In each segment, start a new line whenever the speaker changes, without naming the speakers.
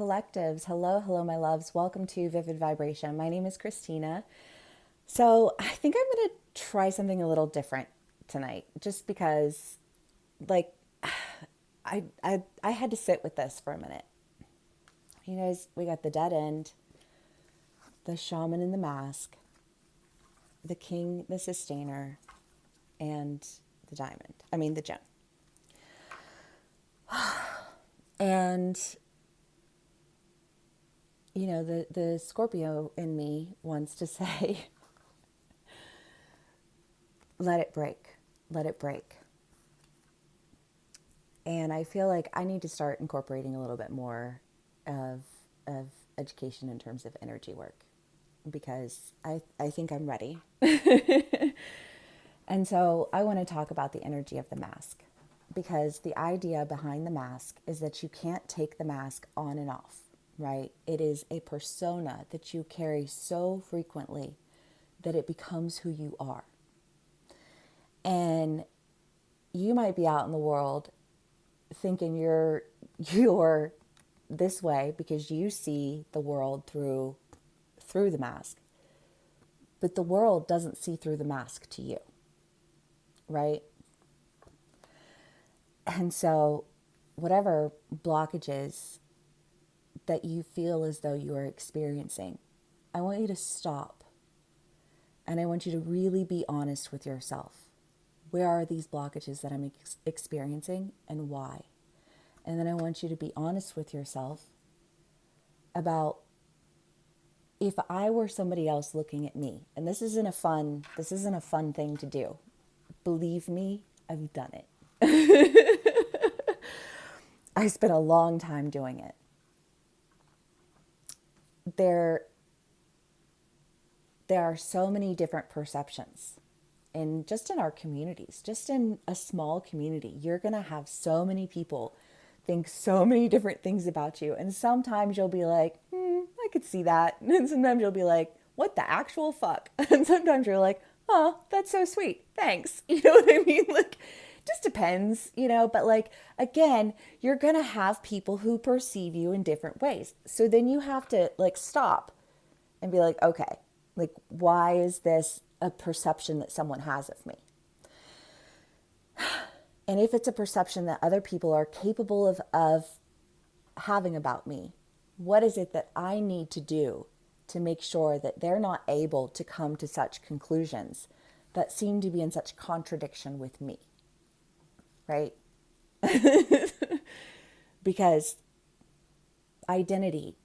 collectives. Hello, my loves. Welcome to Vivid Vibration. My name is Christina. So, I think I'm going to try something a little different tonight just because, like, I had to sit with this for a minute. You guys, we got the dead end, the shaman in the mask, the king, the sustainer, and the diamond. I mean, the gem. And the Scorpio in me wants to say, let it break, let it break. And I feel like I need to start incorporating a little bit more of, of education in terms of energy work because I think I'm ready. And so I want to talk about the energy of the mask because the idea behind the mask is that you can't take the mask on and off, right? It is a persona that you carry so frequently that it becomes who you are. And you might be out in the world thinking you're this way because you see the world through the mask. But the world doesn't see through the mask to you, right? And so whatever blockages that you feel as though you are experiencing, I want you to stop and I want you to really be honest with yourself. Where are these blockages that I'm experiencing and why? And then I want you to be honest with yourself about if I were somebody else looking at me, and this isn't a fun thing to do. Believe me, I've done it. I spent a long time doing it. There are so many different perceptions. And just in our communities, just in a small community, you're going to have so many people think so many different things about you. And sometimes you'll be like, I could see that. And sometimes you'll be like, what the actual fuck? And sometimes you're like, oh, that's so sweet. Thanks. You know what I mean? Like, just depends, but like, again, you're going to have people who perceive you in different ways. So then you have to like stop and be like, okay, like, why is this a perception that someone has of me? And if it's a perception that other people are capable of having about me, what is it that I need to do to make sure that they're not able to come to such conclusions that seem to be in such contradiction with me, right? Because identity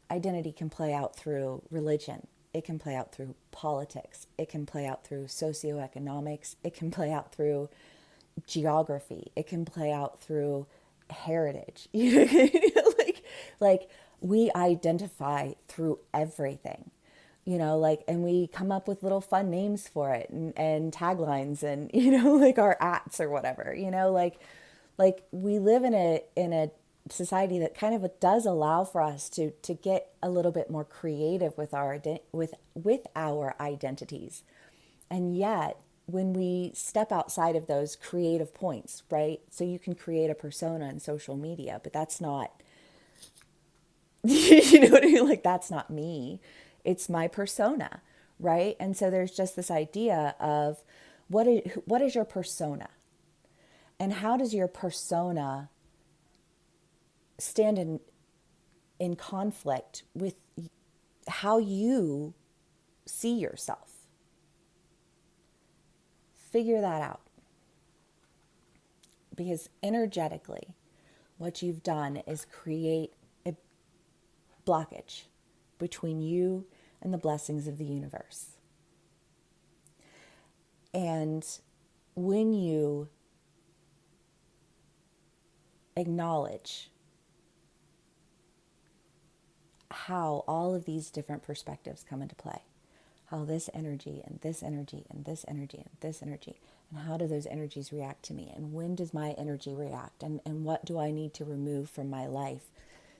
can play out through religion. It can play out through politics. It can play out through socioeconomics. It can play out through geography. It can play out through heritage. like we identify through everything, like, and we come up with little fun names for it and taglines and, like our ats or whatever, like we live in a society that kind of does allow for us to get a little bit more creative with our identities. And yet, when we step outside of those creative points, right? So you can create a persona in social media, but that's not, you know what I mean? Like, that's not me. It's my persona, right? And so there's just this idea of what is your persona? And how does your persona stand in conflict with how you see yourself? Figure that out. Because energetically, what you've done is create a blockage between you and the blessings of the universe. And when you acknowledge how all of these different perspectives come into play, how this energy and this energy and this energy and this energy, and how do those energies react to me, and when does my energy react, and what do I need to remove from my life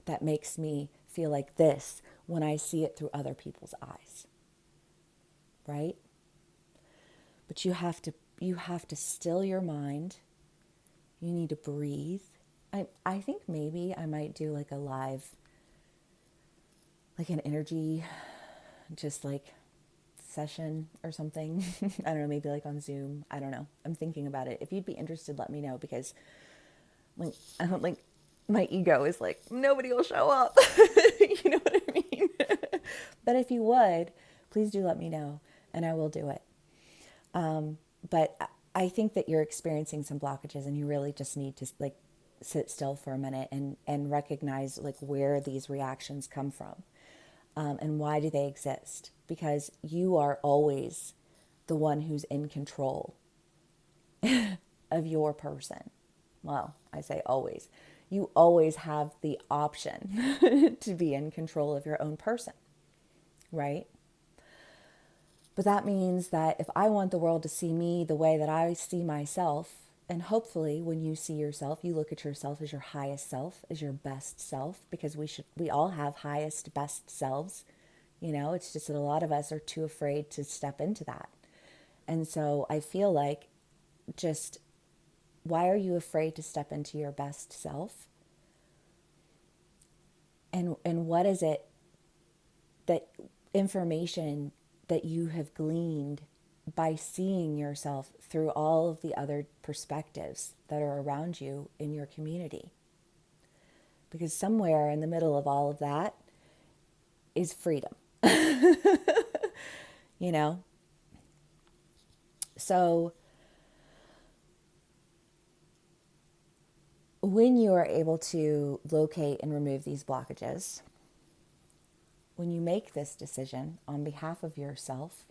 that makes me feel like this when I see it through other people's eyes, right? But you have to still your mind. You need to breathe. I think maybe I might do like a live like an energy, just like session or something. I don't know, maybe like on Zoom. I don't know. I'm thinking about it. If you'd be interested, let me know, because like I don't like my ego is like nobody will show up. You know what I mean? But if you would, please do let me know and I will do it. But I think that you're experiencing some blockages and you really just need to like sit still for a minute and recognize like where these reactions come from, and why do they exist? Because you are always the one who's in control of your person. Well, I say always. You always have the option to be in control of your own person, right? But that means that if I want the world to see me the way that I see myself, and hopefully when you see yourself, you look at yourself as your highest self, as your best self, because we all have highest, best selves. You know, it's just that a lot of us are too afraid to step into that. And so I feel like, just why are you afraid to step into your best self? And what is it, that information that you have gleaned by seeing yourself through all of the other perspectives that are around you in your community? Because somewhere in the middle of all of that is freedom, you know? So when you are able to locate and remove these blockages, when you make this decision on behalf of yourself,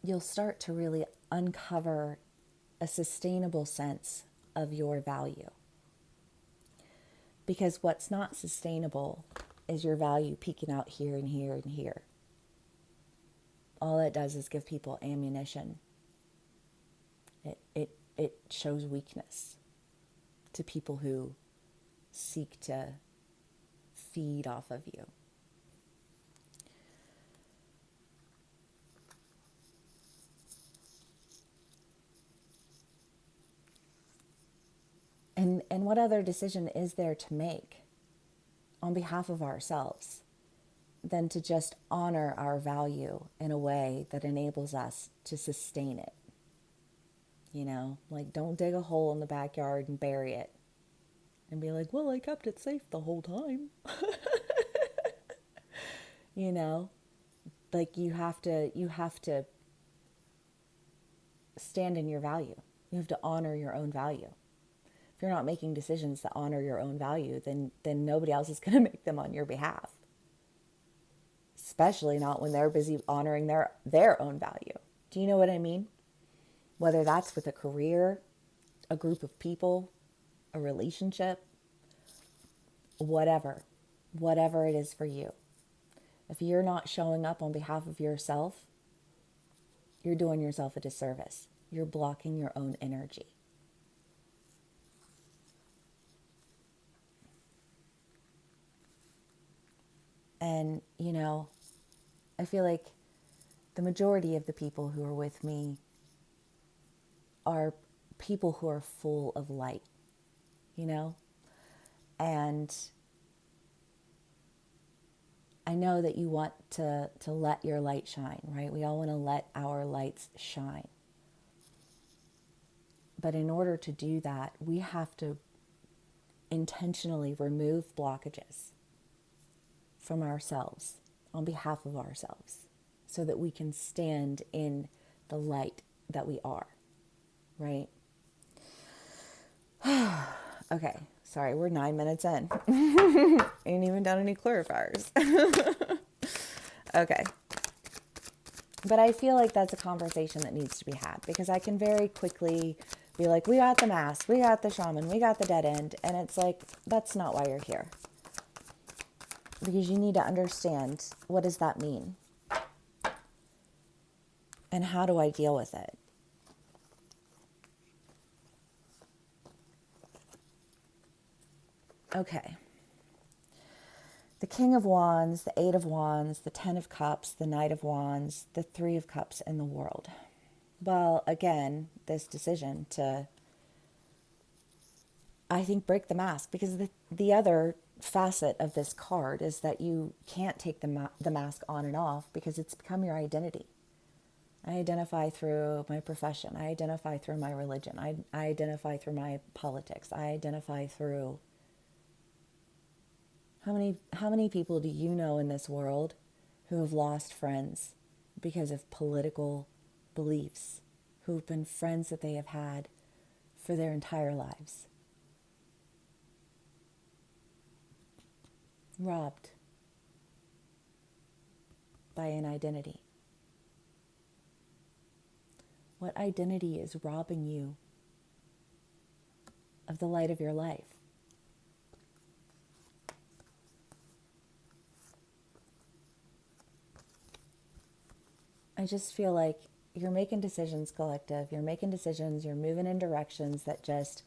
you'll start to really uncover a sustainable sense of your value. Because what's not sustainable is your value peeking out here and here and here. All it does is give people ammunition. It shows weakness to people who seek to feed off of you. And what other decision is there to make on behalf of ourselves than to just honor our value in a way that enables us to sustain it? You know, like, don't dig a hole in the backyard and bury it and be like, well, I kept it safe the whole time. You know, like you have to stand in your value. You have to honor your own value. If you're not making decisions that honor your own value, then nobody else is going to make them on your behalf. Especially not when they're busy honoring their own value. Do you know what I mean? Whether that's with a career, a group of people, a relationship, whatever it is for you. If you're not showing up on behalf of yourself, you're doing yourself a disservice. You're blocking your own energy. And, you know, I feel like the majority of the people who are with me are people who are full of light, you know? And I know that you want to let your light shine, right? We all want to let our lights shine. But in order to do that, we have to intentionally remove blockages from ourselves on behalf of ourselves so that we can stand in the light that we are, right? Okay, sorry, we're 9 minutes in. Ain't even done any clarifiers. Okay. But I feel like that's a conversation that needs to be had, because I can very quickly be like, we got the mask, we got the shaman, we got the dead end. And it's like, that's not why you're here. Because you need to understand, what does that mean? And how do I deal with it? Okay. The King of Wands, the Eight of Wands, the Ten of Cups, the Knight of Wands, the Three of Cups, and the World. Well, again, this decision to I think break the mask, because the other facet of this card is that you can't take the mask on and off because it's become your identity. I identify through my profession. I identify through my religion. I identify through my politics. I identify through how many people do you know in this world who have lost friends because of political beliefs, who've been friends that they have had for their entire lives? Robbed by an identity. What identity is robbing you of the light of your life? I just feel like you're making decisions, collective. You're making decisions, you're moving in directions that just,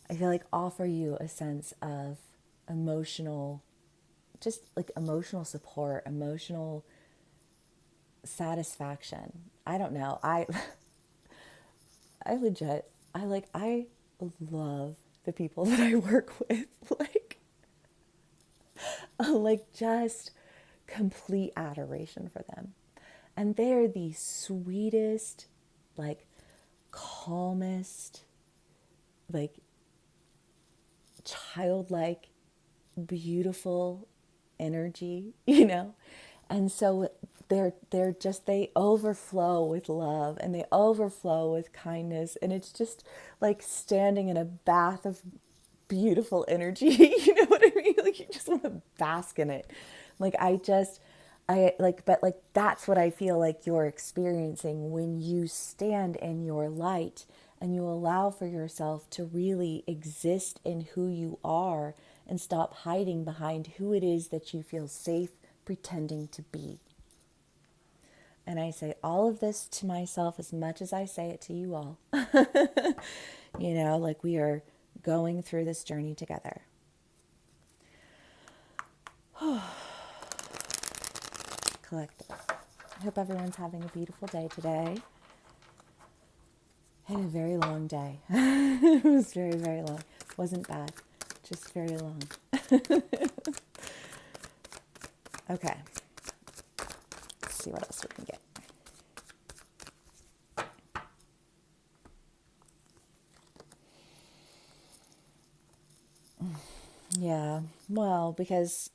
I feel like, offer you a sense of emotional, just like emotional support, emotional satisfaction. I don't know. I legit, I love the people that I work with. Like just complete adoration for them. And they're the sweetest, like calmest, like childlike, beautiful energy, you know? And so they're just, they overflow with love and they overflow with kindness, and it's just like standing in a bath of beautiful energy. You know what I mean? Like you just want to bask in it. Like I like, but like that's what I feel like you're experiencing when you stand in your light and you allow for yourself to really exist in who you are and stop hiding behind who it is that you feel safe pretending to be. And I say all of this to myself as much as I say it to you all. You know, like we are going through this journey together. Collective. I hope everyone's having a beautiful day today. I had a very long day. It was very, very long. It wasn't bad, just very long. Okay. Let's see what else we can get. Yeah, well, because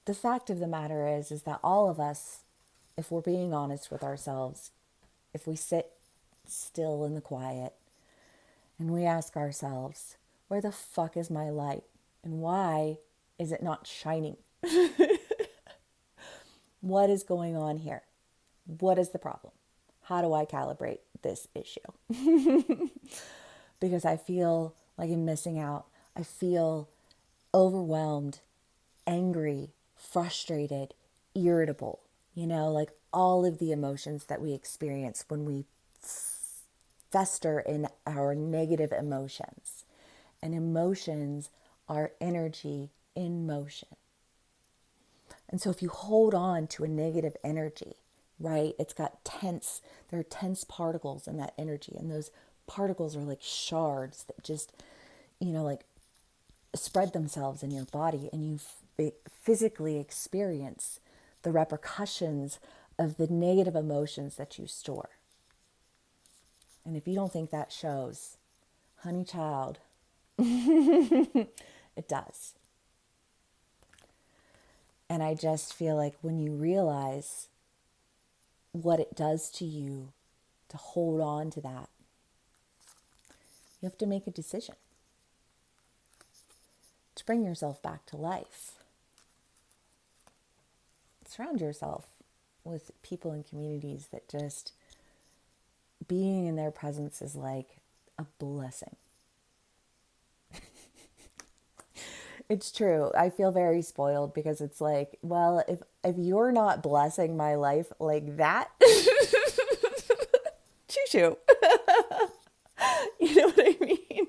the fact of the matter is that all of us, if we're being honest with ourselves, if we sit still in the quiet and we ask ourselves, where the fuck is my light? And why is it not shining? What is going on here? What is the problem? How do I calibrate this issue? Because I feel like I'm missing out. I feel overwhelmed, angry, frustrated, irritable, you know, like all of the emotions that we experience when we fester in our negative emotions. And emotions are energy in motion. And so if you hold on to a negative energy, right, it's got tense, there are tense particles in that energy. And those particles are like shards that just, you know, like spread themselves in your body, and you physically experience the repercussions of the negative emotions that you store. And if you don't think that shows, honey child, it does. And I just feel like when you realize what it does to you to hold on to that, you have to make a decision to bring yourself back to life. Surround yourself with people and communities that just being in their presence is like a blessing. It's true. I feel very spoiled because it's like, well, if you're not blessing my life like that, choo choo. You know what I mean?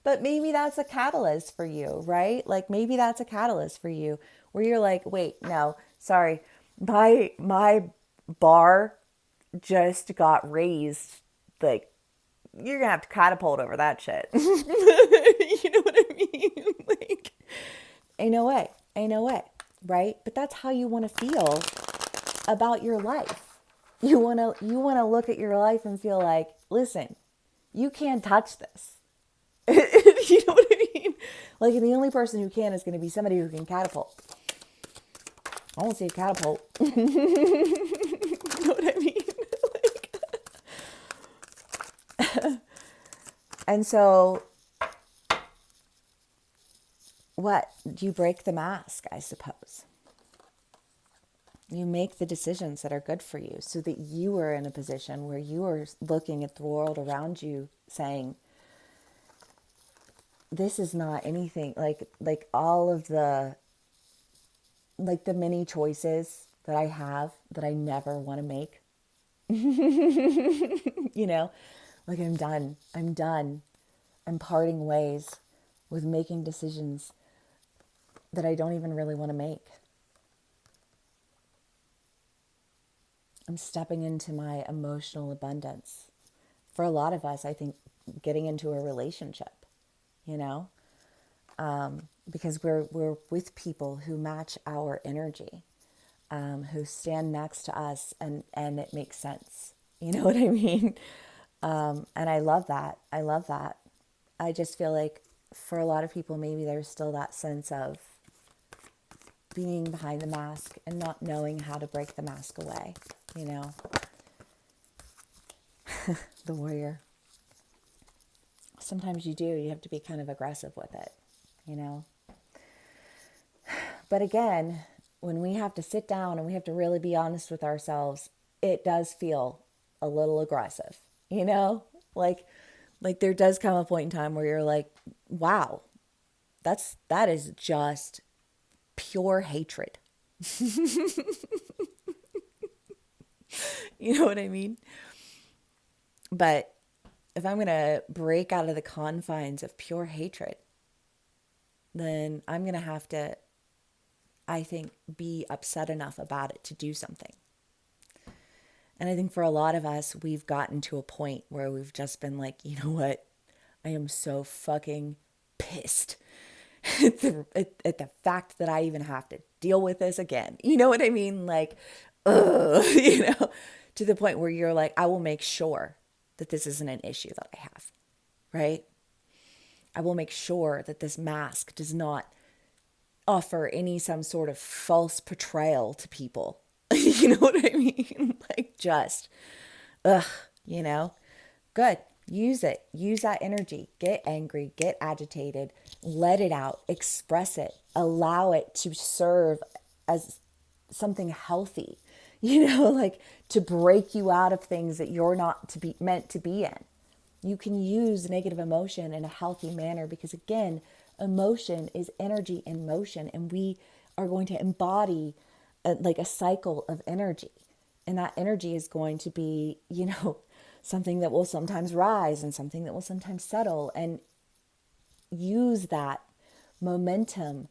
But maybe that's a catalyst for you, right? Like maybe that's a catalyst for you where you're like, wait, no, sorry. My bar just got raised like you're gonna have to catapult over that shit. You know what I mean? Like, ain't no way, right? But that's how you want to feel about your life. You wanna look at your life and feel like, listen, you can't touch this. You know what I mean? Like, and the only person who can is going to be somebody who can catapult. I won't say catapult. You know what I mean? Like, and so, what? You break the mask, I suppose. You make the decisions that are good for you so that you are in a position where you are looking at the world around you saying, this is not anything like all of the like the many choices that I have that I never want to make. You know, like I'm done. I'm parting ways with making decisions that I don't even really want to make. I'm stepping into my emotional abundance. For a lot of us, I think getting into a relationship, you know, because we're with people who match our energy, who stand next to us, and it makes sense. You know what I mean? And I love that. I love that. I just feel like for a lot of people, maybe there's still that sense of being behind the mask and not knowing how to break the mask away, you know? The warrior. Sometimes you do. You have to be kind of aggressive with it, you know? But again, when we have to sit down and we have to really be honest with ourselves, it does feel a little aggressive, you know? Like there does come a point in time where you're like, wow, that is just pure hatred. You know what I mean? But if I'm going to break out of the confines of pure hatred, then I'm going to have to, I think, be upset enough about it to do something. And I think for a lot of us, we've gotten to a point where we've just been like, you know what? I am so fucking pissed at the fact that I even have to deal with this again. You know what I mean? Like, ugh, you know, to the point where you're like, I will make sure that this isn't an issue that I have, right? I will make sure that this mask does not offer some sort of false portrayal to people. You know what I mean? Like, just, ugh, you know, good. Use it. Use that energy. Get angry, get agitated, let it out, express it, allow it to serve as something healthy, you know, like to break you out of things that you're not to be meant to be in. You can use negative emotion in a healthy manner because, again, emotion is energy in motion, and we are going to embody like a cycle of energy. And that energy is going to be, you know, something that will sometimes rise and something that will sometimes settle, and use that momentum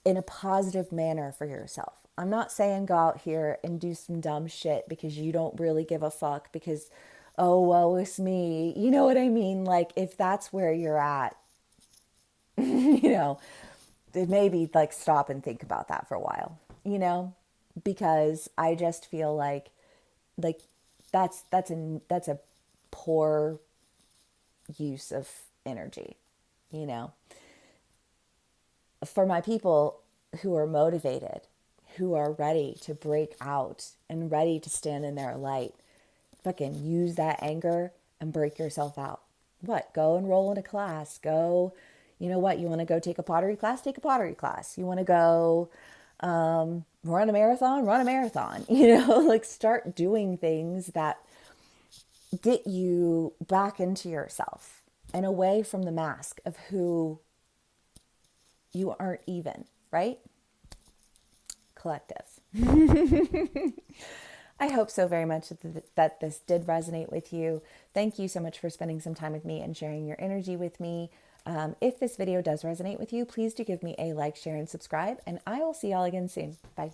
in a positive manner for yourself. I'm not saying go out here and do some dumb shit because you don't really give a fuck because, oh, well, it's me. You know what I mean? Like, if that's where you're at, you know, then maybe like stop and think about that for a while, you know, because I just feel like that's a poor use of energy, you know. For my people who are motivated, who are ready to break out and ready to stand in their light, fucking use that anger and break yourself out. What? Go enroll in a class. Go, you know what? You want to go take a pottery class? Take a pottery class. You want to go run a marathon? Run a marathon. You know, like start doing things that get you back into yourself and away from the mask of who you aren't even, right? Collective. I hope so very much that this did resonate with you. Thank you so much for spending some time with me and sharing your energy with me. If this video does resonate with you, please do give me a like, share, and subscribe, and I will see y'all again soon. Bye.